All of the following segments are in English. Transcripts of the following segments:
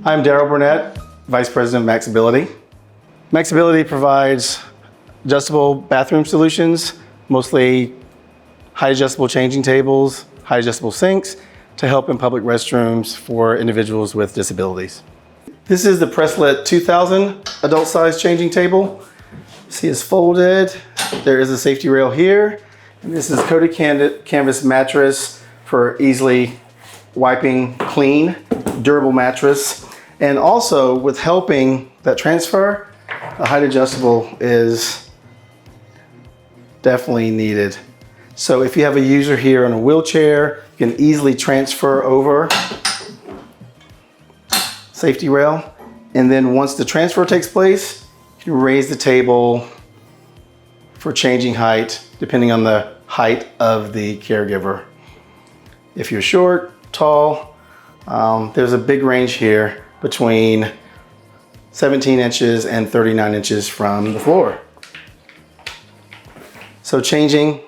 I'm Darrell Burnette, Vice President of Maxability. Maxability provides adjustable bathroom solutions, mostly height adjustable changing tables, height adjustable sinks, to help in public restrooms for individuals with disabilities. This is the Presslet 2000 adult size changing table. See, it's folded. There is a safety rail here. And this is coated canvas mattress for easily wiping clean, durable mattress. And also with helping that transfer, a height adjustable is definitely needed. So if you have a user here in a wheelchair, you can easily transfer over safety rail. And then once the transfer takes place, you can raise the table for changing height, depending on the height of the caregiver. If you're short, tall, there's a big range here between 17 inches and 39 inches from the floor. So changing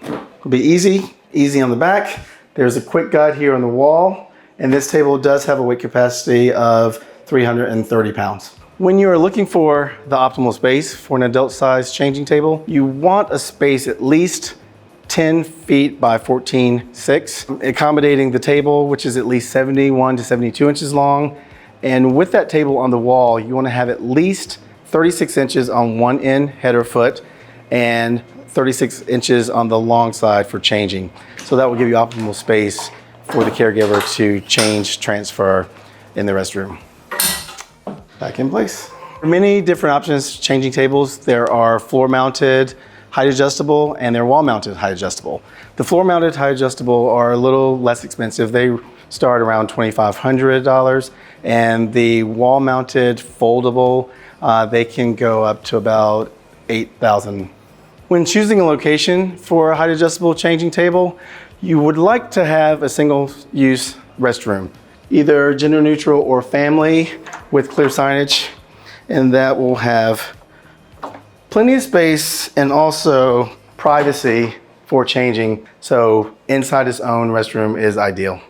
will be easy on the back. There's a quick guide here on the wall, and this table does have a weight capacity of 330 pounds. When you're looking for the optimal space for an adult size changing table, you want a space at least 10 feet by 14.6, accommodating the table, which is at least 71 to 72 inches long. And with that table on the wall, you want to have at least 36 inches on one end, head or foot, and 36 inches on the long side for changing. So that will give you optimal space for the caregiver to change, transfer in the restroom. Back in place. There are many different options changing tables. There are floor mounted, height adjustable, and they're wall mounted height adjustable. The floor mounted height adjustable are a little less expensive. They start around $2,500, and the wall mounted foldable, they can go up to about $8,000. When choosing a location for a height adjustable changing table, you would like to have a single use restroom, either gender neutral or family with clear signage, and that will have plenty of space and also privacy for changing. So inside its own restroom is ideal.